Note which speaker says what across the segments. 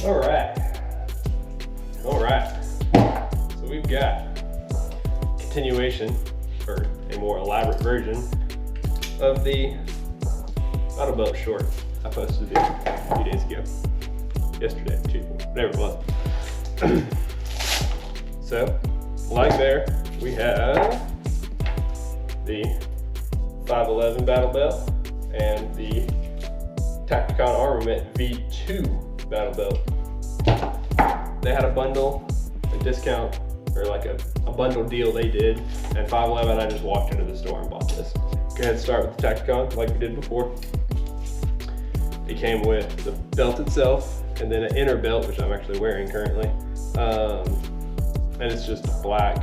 Speaker 1: All right. So we've got continuation, or a more elaborate version of the battle belt short I posted a few days ago. Yesterday, Tuesday, whatever it was. So, like there, we have the 511 battle belt and the Tacticon Armament V2 battle belt. They had a bundle, a discount, or like a bundle deal they did, and 511, I just walked into the store and bought this. Go ahead and start with the Tacticon like we did before. It came with the belt itself, and then an inner belt, which I'm actually wearing currently. And it's just black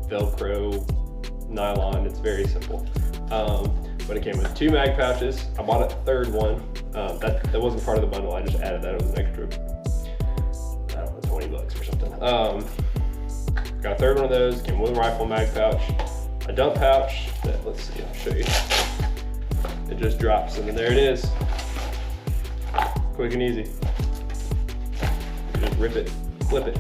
Speaker 1: Velcro nylon. It's very simple. But it came with 2 mag pouches. I bought a third one. That wasn't part of the bundle. I just added that. It was an extra, I don't know, 20 bucks or something. Got a third one of those. Came with a rifle mag pouch, a dump pouch. That, let's see, I'll show you. It just drops, and then there it is. Quick and easy. You just rip it, flip it.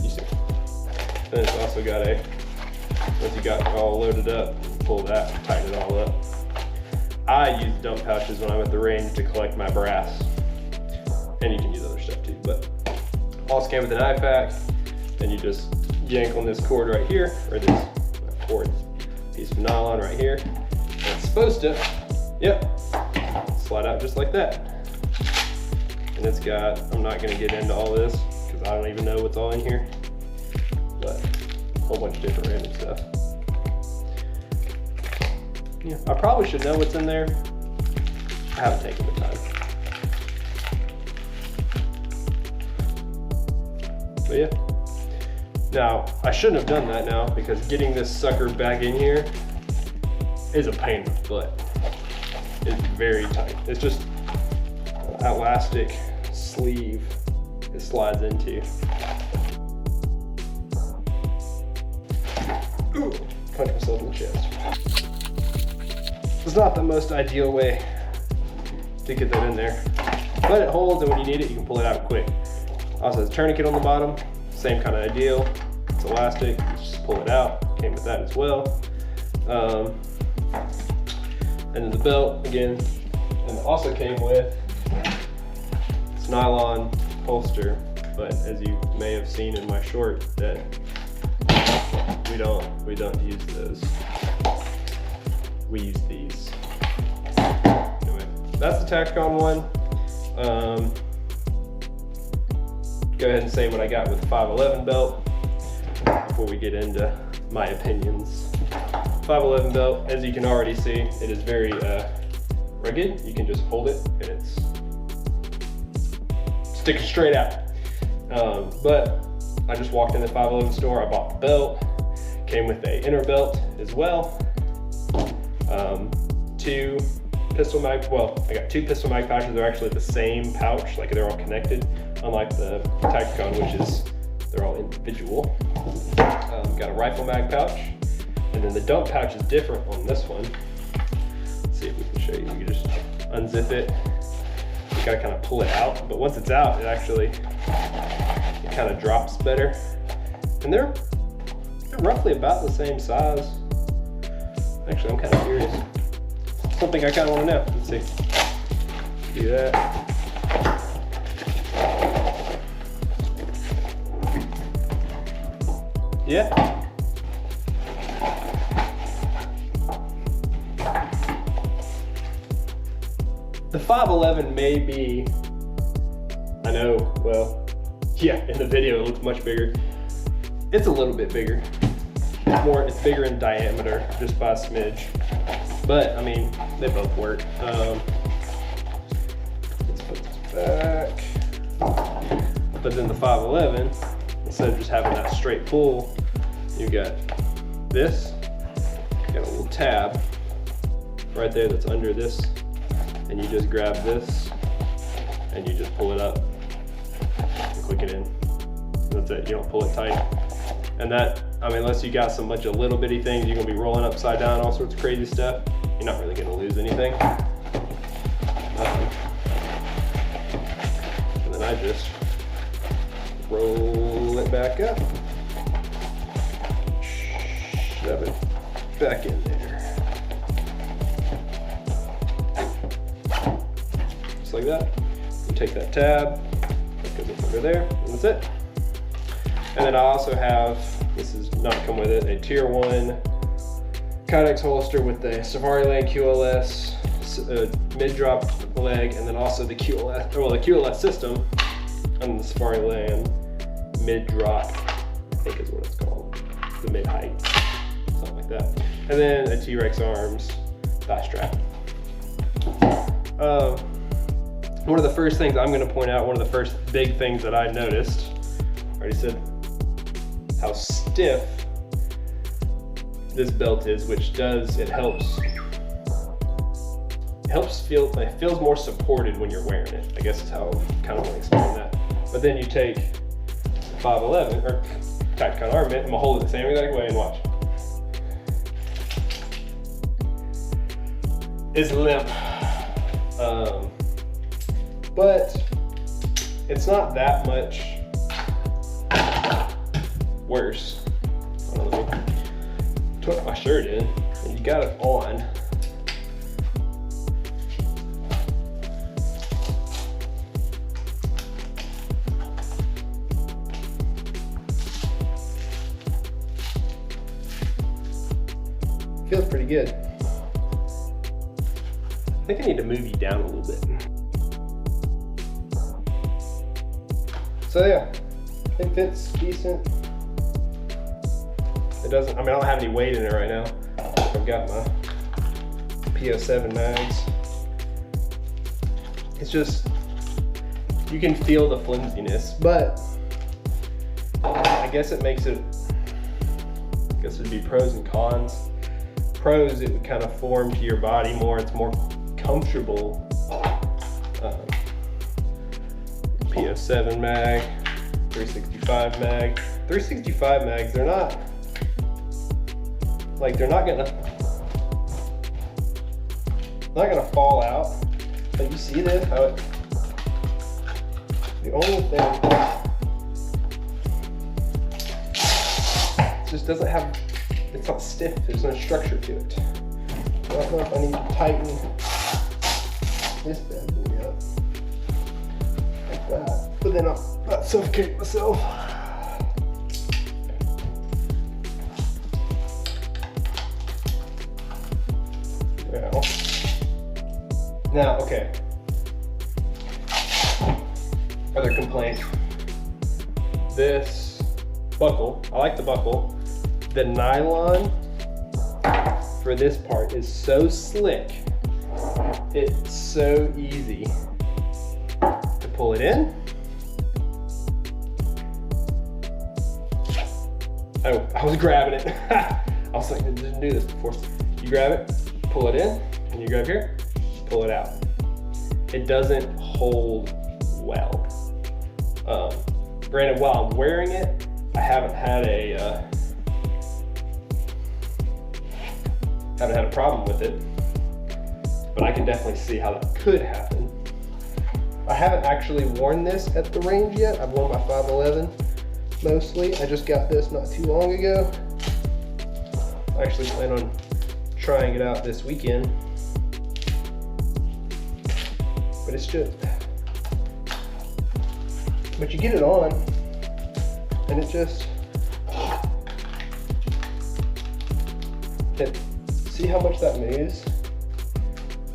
Speaker 1: You see. Then it's also got a, once you got it all loaded up, pull that, tighten it all up. I use dump pouches when I'm at the range to collect my brass. And you can use other stuff too, but also came with an eye pack, and you just yank on this cord right here, or this cord, piece of nylon right here. And it's supposed to, yep, slide out just like that. And it's got, I'm not gonna get into all this because I don't even know what's all in here, but a whole bunch of different random stuff. Yeah, I probably should know what's in there. I haven't taken the time. But yeah. Now, I shouldn't have done that now, because getting this sucker back in here is a pain in the butt. It's very tight. It's just an elastic sleeve it slides into. Ooh, punch myself in the chest. It's not the most ideal way to get that in there, but it holds, and when you need it, you can pull it out quick. Also has a tourniquet on the bottom, same kind of ideal. It's elastic, you just pull it out. Came with that as well. And then the belt again, and it also came with this nylon holster, but as you may have seen in my short, that we don't use those. We use these. Anyway, that's the Tacticon one. Go ahead and say what I got with the 511 belt before we get into my opinions. 511 belt, as you can already see, it is very rugged. You can just hold it and it's sticking straight out. But I just walked in the 511 store, I bought the belt, came with a inner belt as well. 2 pistol mag, well, I got 2 pistol mag pouches. They're actually the same pouch, like they're all connected, unlike the Tacticon, which is, they're all individual. Got a rifle mag pouch, and then the dump pouch is different on this one. Let's see if we can show you. You can just unzip it. You gotta kind of pull it out, but once it's out, it actually, it kind of drops better. And they're roughly about the same size. Actually, I'm kind of curious. Something I kind of want to know. Let's see. Do that. Yeah. The 511 may be, I know, well, yeah, in the video it looks much bigger. It's a little bit bigger. It's bigger in diameter, just by a smidge. But, I mean, they both work. Let's put this back. But then the 511, instead of just having that straight pull, you got this. You got a little tab right there that's under this. And you just grab this, and you just pull it up and click it in. That's it, you don't pull it tight. And that, I mean, unless you got some bunch of little bitty things, you're gonna be rolling upside down, all sorts of crazy stuff, you're not really gonna lose anything. just roll it back up, shove it back in there, just like that. You take that tab, that goes up under there, and that's it. And then I also have, this does not come with it, a tier 1 Kydex holster with the Safari Lane QLS mid-drop leg, and then also the QLS, well, the QLS system on the Safari Lane mid-drop, I think is what it's called, the mid-height, something like that. And then a T-Rex Arms thigh strap. One of the first things I'm going to point out, one of the first big things that I noticed, I already said how stiff this belt is, which does, it feels more supported when you're wearing it, I guess is how I kind of want to explain that. But then you take 511 or Tacticon Armament, I'm gonna hold it the same exact way and watch. It's limp, but it's not that much worse. Let me tuck my shirt in, and you got it on. Feels pretty good. I think I need to move you down a little bit. So yeah, it fits decent. It doesn't, I mean, I don't have any weight in it right now. I've got my PO7 mags. It's just, you can feel the flimsiness, but I guess it makes it, I guess it'd be pros and cons. Pros, it would kind of form to your body more, it's more comfortable. PO7 mag, 365 mag. 365 mags, they're not gonna fall out. But you see this, how it, the only thing, it just doesn't have, it's not stiff, there's no structure to it. I don't know if I need to tighten this bad boy up like that, but then I'll not suffocate myself. Now, okay. Other complaint. This buckle, I like the buckle. The nylon for this part is so slick. It's so easy to pull it in. Oh, I was grabbing it. I was like, I didn't do this before. You grab it, pull it in, and you grab here, pull it out. It doesn't hold well. Granted, while I'm wearing it, I haven't had a problem with it, but I can definitely see how that could happen. I haven't actually worn this at the range yet. I've worn my 511 mostly. I just got this not too long ago. I actually plan on trying it out this weekend. But it's just, but you get it on and it just, see how much that moves?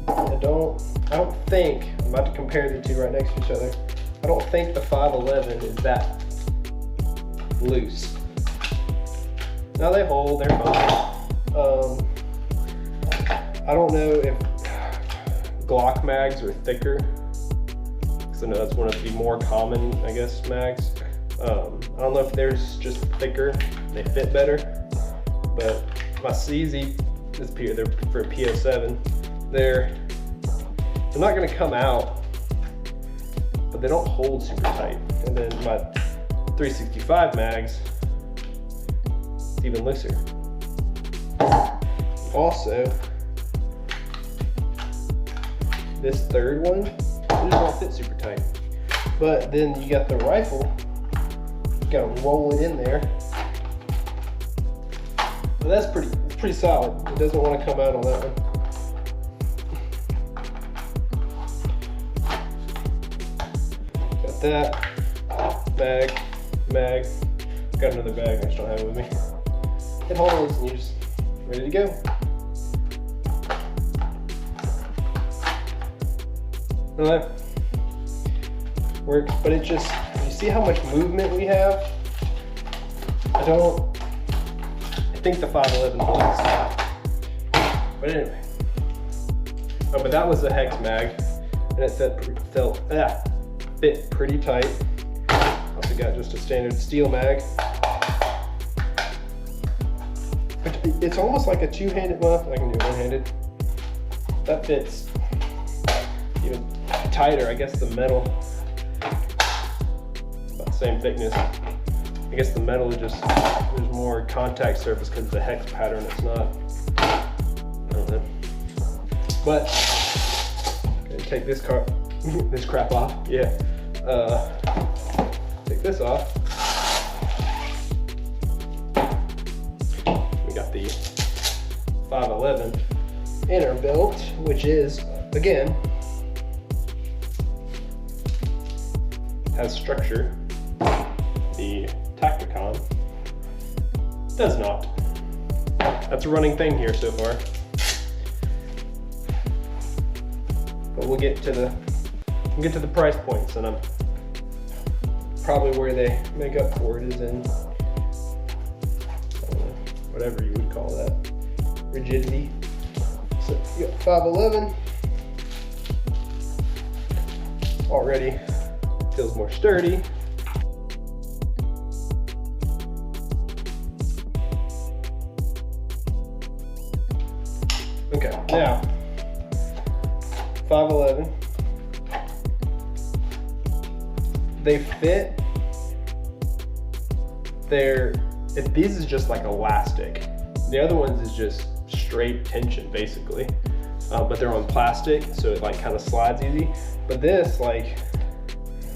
Speaker 1: I don't think, I'm about to compare the two right next to each other. I don't think the 511 is that loose. Now they hold, they're fine. I don't know if Glock mags are thicker, because I know that's one of the more common, I guess, mags. I don't know if theirs just thicker, they fit better, but my CZ, they're for PO7, they're not going to come out, but they don't hold super tight. And then my 365 mags, it's even looser. Also, this third one, it just don't fit super tight. But then you got the rifle, you gotta roll it in there. But that's pretty solid. It doesn't want to come out on that one. Got that, mag. Got another bag, I just don't have it with me. It holds and you're just ready to go. And that works, but it just, you see how much movement we have? I think the 511 holds that. But anyway. Oh, but that was a hex mag, and it fit pretty tight. Also got just a standard steel mag. It's almost like a two-handed, well, I can do one-handed. That fits even tighter. I guess the metal, about the same thickness. I guess the metal is just, there's more contact surface because of the hex pattern. It's not, I don't know. But, I'm gonna take this crap off. Yeah. Take this off. We got the 511 inner belt, which is, again, has structure. The Tacticon does not. That's a running thing here so far. But we'll get to the price points, and I'm probably where they make up for it is in whatever you would call that, rigidity. So you got 511 already feels more sturdy. Okay, now 511. They fit. These is just like elastic. The other ones is just straight tension basically, but they're on plastic, so it like kind of slides easy. But this, like,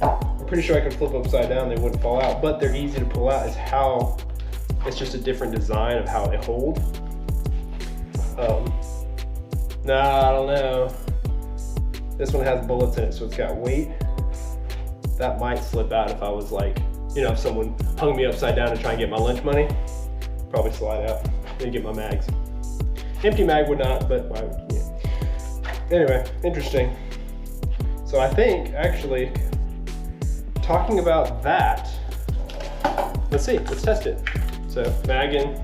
Speaker 1: I'm pretty sure I could flip upside down, they wouldn't fall out. But they're easy to pull out. Is how it's just a different design of how they hold. Nah, I don't know. This one has bullets in it, so it's got weight. That might slip out if I was like, you know, if someone hung me upside down to try and get my lunch money, probably slide out and get my mags. Empty mag would not, but why would, yeah. Anyway, interesting. So I think actually talking about that, let's see, let's test it. So mag in.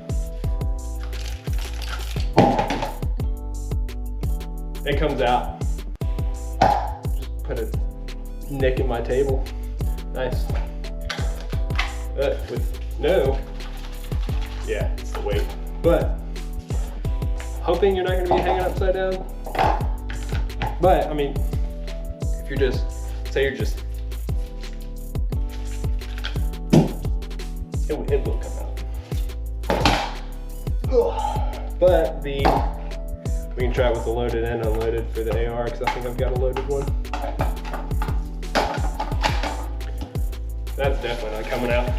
Speaker 1: It comes out. Just put a nick in my table. Nice. With no, yeah, it's the weight. But hoping you're not going to be hanging upside down. But I mean, if you're just, say you're just, it will come out. Ugh. But we can try it with the loaded and unloaded for the AR, because I think I've got a loaded one. That's definitely not coming out.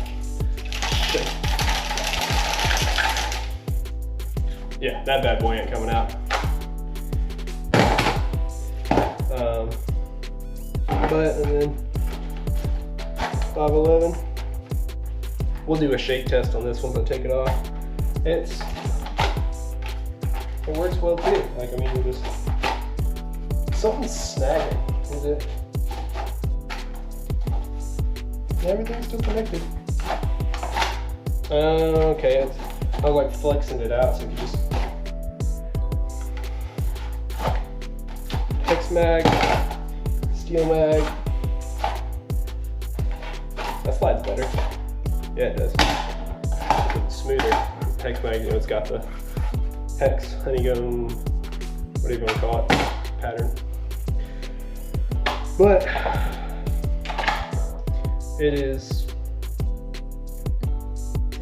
Speaker 1: Yeah, that bad boy ain't coming out. And then 511. We'll do a shake test on this once I take it off. It works well too. Like, I mean, you just, something's snagging, is it? Everything's still connected. Okay, I was like flexing it out so you just hex mag, steel mag. That slides better. Yeah, it does. It's smoother. Hex mag, you know, it's got the hex, honeycomb, whatever you want to call it, pattern. But it's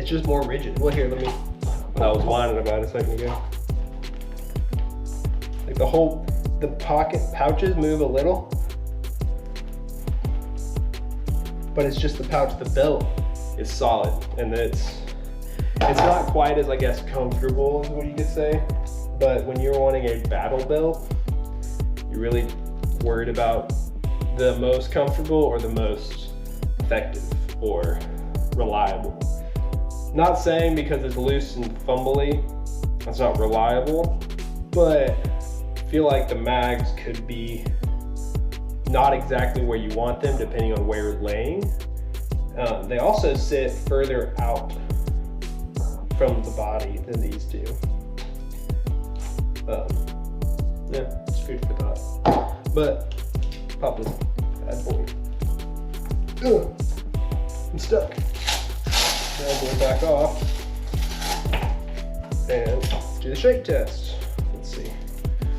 Speaker 1: just more rigid. Well, here, let me, what I was whining about a second ago. Like the pocket pouches move a little, but it's just the pouch. The belt is solid, and it's not quite as, I guess, comfortable as what you could say, but when you're wanting a battle belt, you're really worried about the most comfortable or the most effective or reliable. Not saying because it's loose and fumbly, it's not reliable, but I feel like the mags could be not exactly where you want them depending on where you're laying. They also sit further out from the body than these do. Yeah, it's food for thought. But pop this bad boy. Ugh, I'm stuck. Now go back off and do the shake test. Let's see.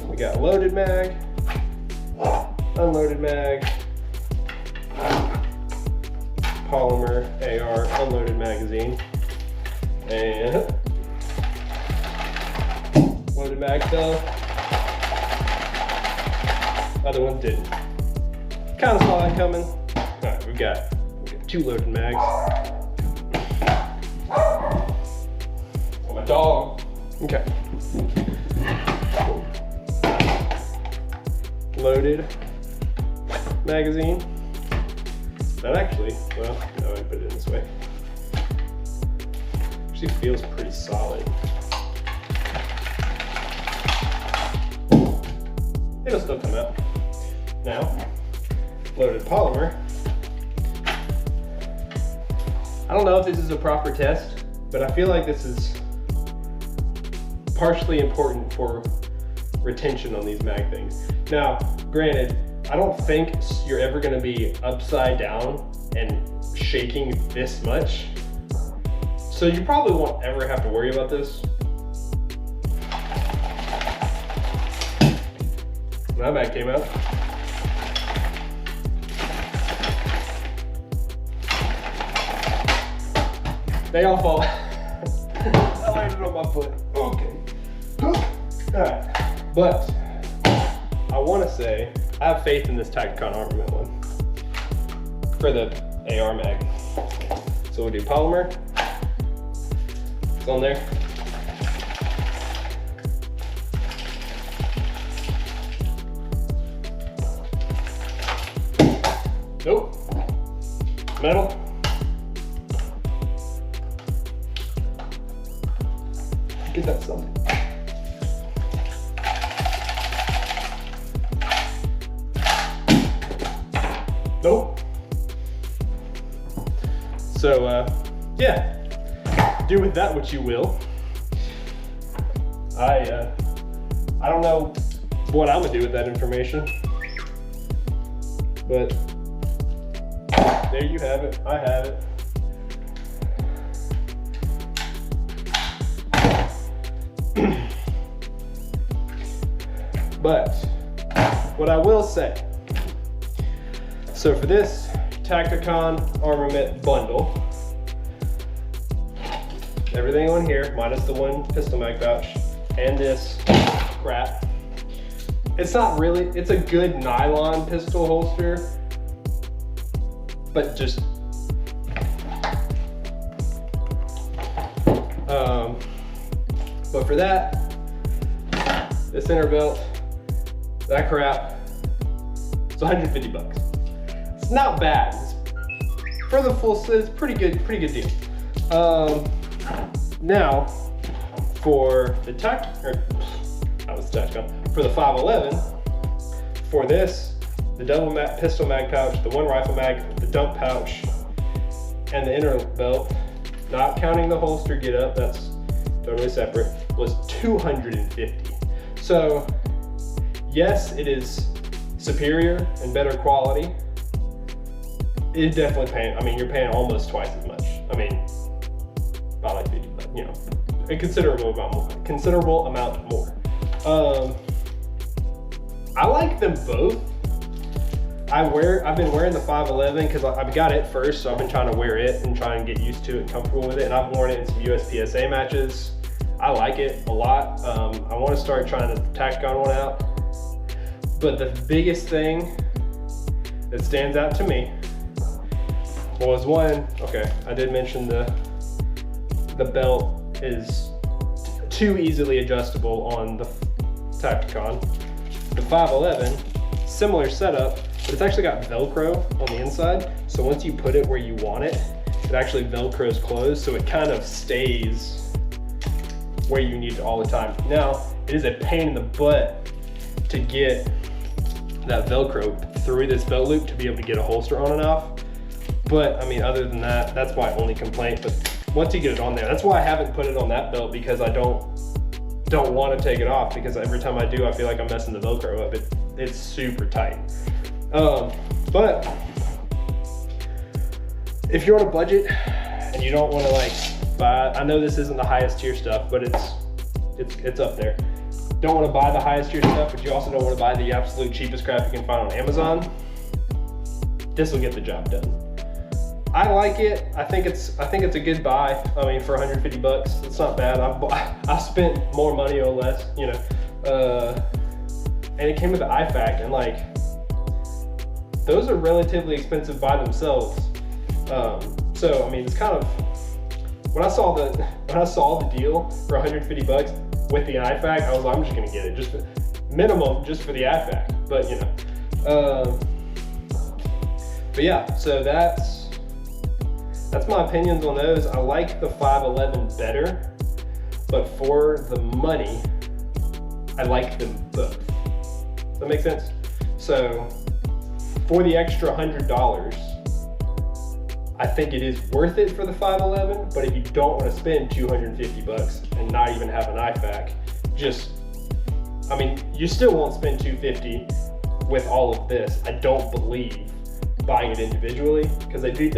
Speaker 1: We got loaded mag, unloaded mag, polymer AR unloaded magazine, and loaded mag fell. Other one didn't. Kind of saw that coming. All right, we got 2 loaded mags. Oh, my dog. Okay. Loaded magazine. That actually, well, no, I put it in this way. Actually feels pretty solid. It'll still come out. Now, loaded polymer. I don't know if this is a proper test, but I feel like this is partially important for retention on these mag things. Now, granted, I don't think you're ever gonna be upside down and shaking this much. So you probably won't ever have to worry about this. My mag came out. They all fall. I landed on my foot. Okay. Alright. But I want to say I have faith in this Tacticon Armament one for the AR mag. So we'll do polymer. It's on there. Nope. Metal. Get that something. Nope. So, yeah. Do with that what you will. I don't know what I'm gonna do with that information, but there you have it. I have it. But what I will say, so for this Tacticon Armament bundle, everything on here, minus the one pistol mag pouch, and this crap, it's not really, it's a good nylon pistol holster, but just, but for that, this inner belt, that crap, it's 150 bucks. It's not bad. For the full set, it's pretty good deal. Now, for the for the 511, for this, the double pistol mag pouch, the one rifle mag, the dump pouch, and the inner belt, not counting the holster get up, that's totally separate, was $250. So, yes, it is superior and better quality. It definitely paying, I mean, you're paying almost twice as much. I mean, about like 50, but you know, a considerable amount more. I like them both. I've been wearing the 511 because I've got it first, so I've been trying to wear it and try and get used to it and comfortable with it. And I've worn it in some USPSA matches. I like it a lot. I want to start trying the Tacticon one out. But the biggest thing that stands out to me Well, there's one, okay, I did mention the belt is too easily adjustable on the Tacticon. The 511, similar setup, but it's actually got Velcro on the inside. So once you put it where you want it, it actually Velcros closed, so it kind of stays where you need it all the time. Now, it is a pain in the butt to get that Velcro through this belt loop to be able to get a holster on and off. But I mean, other than that, that's my only complaint. But once you get it on there, that's why I haven't put it on that belt, because I don't want to take it off, because every time I do, I feel like I'm messing the Velcro up. It's super tight. But if you're on a budget and you don't want to like buy, I know this isn't the highest tier stuff, but it's up there. Don't want to buy the highest tier stuff, but you also don't want to buy the absolute cheapest crap you can find on Amazon. This will get the job done. I like it. I think it's a good buy. I mean, for 150 bucks, it's not bad. I spent more money or less, you know. And it came with the IFAC, and like, those are relatively expensive by themselves. So I mean, it's kind of, when I saw the deal for 150 bucks with the IFAC, I was like, I'm just gonna get it, just minimum, just for the IFAC. But you know, but yeah. So that's my opinions on those. I like the 511 better, but for the money, I like them both. Does that make sense? So for the extra $100, I think it is worth it for the 511, but if you don't want to spend 250 bucks and not even have an IFAC, I mean, you still won't spend 250 with all of this, I don't believe, buying it individually, because they do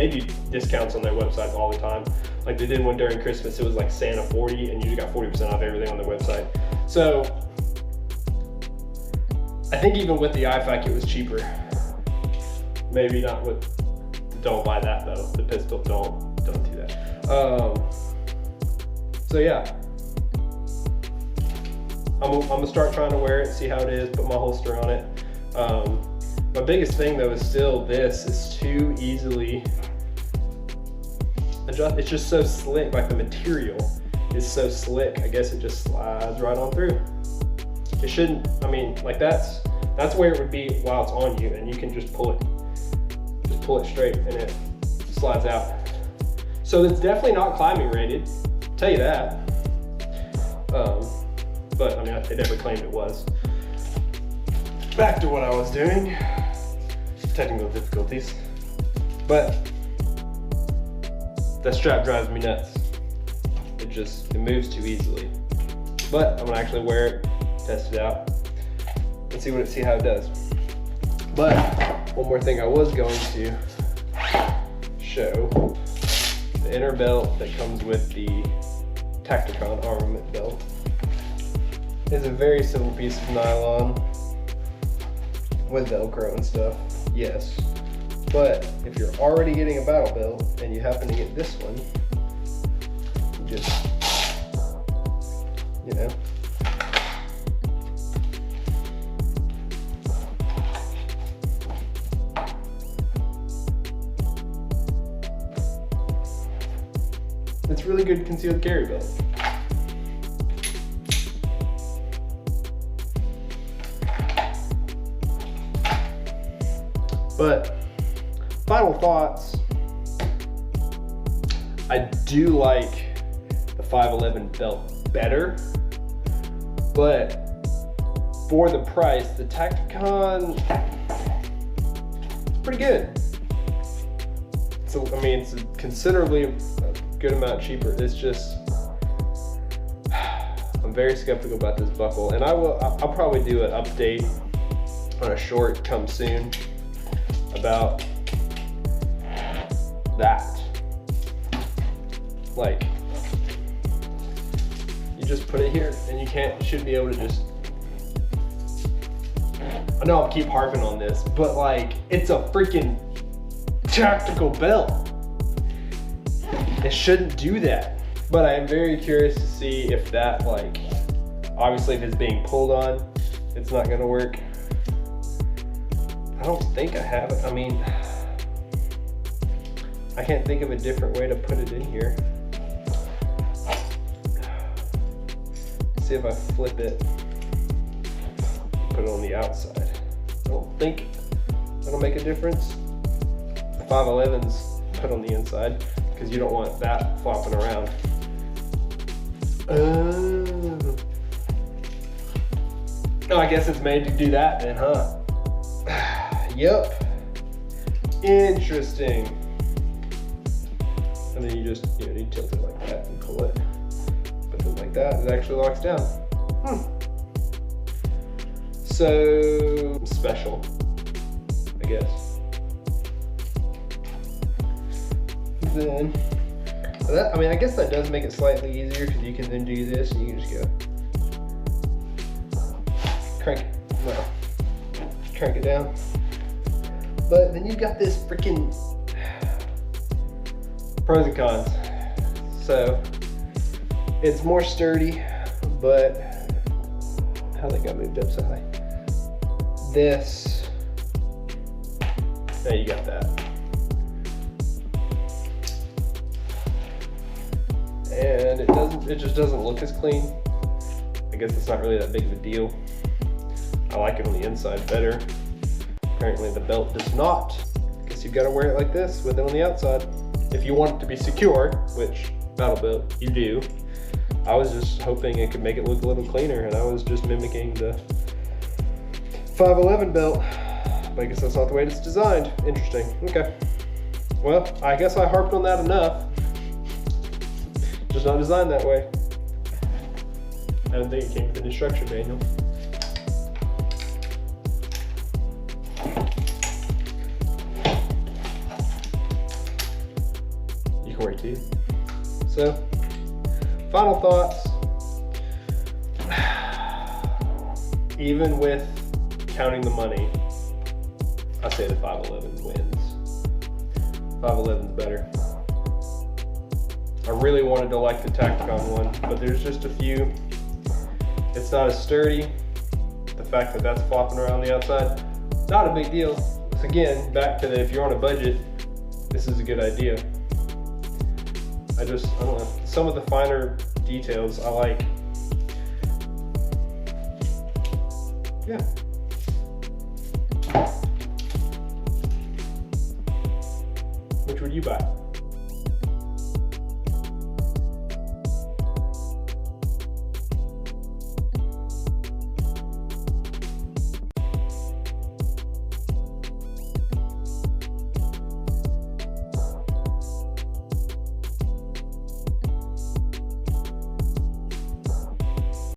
Speaker 1: discounts on their websites all the time. Like they did one during Christmas, it was like Santa 40, and you got 40% off everything on their website. So I think even with the IFAC, it was cheaper. Maybe not with, don't buy that though. The pistol, don't do that. So yeah, I'm gonna start trying to wear it, see how it is, put my holster on it. My biggest thing though is still this is too easily adjust. It's just so slick, like the material is so slick. I guess it just slides right on through. It shouldn't, I mean, like that's where it would be while it's on you, and you can just pull it straight and it slides out. So it's definitely not climbing rated, I'll tell you that. But I mean, they never claimed it was. Back to what I was doing. Technical difficulties. But that strap drives me nuts. It moves too easily. But I'm gonna actually wear it, test it out, and see how it does. But one more thing I was going to show, the inner belt that comes with the Tacticon Armament belt is a very simple piece of nylon with Velcro and stuff, yes. But if you're already getting a battle belt and you happen to get this one, just, you know, it's really good concealed carry belt. But final thoughts, I do like the 511 belt better, but for the price, the Tacticon is pretty good. So I mean, it's considerably a good amount cheaper. It's just, I'm very skeptical about this buckle, and I'll probably do an update on a short come soon about that. Like, you just put it here and you should be able to just, I know I'll keep harping on this, but like, it's a freaking tactical belt. It shouldn't do that. But I am very curious to see if that, like, obviously if it's being pulled on, it's not gonna work. I don't think I have it. I mean, I can't think of a different way to put it in here. See if I flip it, put it on the outside. I don't think that'll make a difference. The 511's put on the inside because you don't want that flopping around. Oh, I guess it's made to do that then, huh? Yep. Interesting. And then you just, you tilt it like that and pull it. But then like that, it actually locks down. So, special, I guess. Then, that, I guess that does make it slightly easier because you can then do this and you can just go crank it down. But then you've got this freaking pros and cons. So it's more sturdy, but how that got moved up so high. This, now you got that. And it just doesn't look as clean. I guess it's not really that big of a deal. I like it on the inside better. Apparently the belt does not. I guess you've got to wear it like this with it on the outside. If you want it to be secure, which battle belt you do. I was just hoping it could make it look a little cleaner, and I was just mimicking the 511 belt. But I guess that's not the way it's designed. Interesting. Okay. Well, I guess I harped on that enough. Just not designed that way. I don't think it came with an instruction manual. You can wear teeth. So, final thoughts. Even with counting the money, I say the 511 wins. 511's better. I really wanted to like the Tacticon one, but there's just a few. It's not as sturdy. The fact that that's flopping around the outside, not a big deal. So again, back to the, if you're on a budget, this is a good idea. I don't know, some of the finer details I like. Yeah. Which would you buy?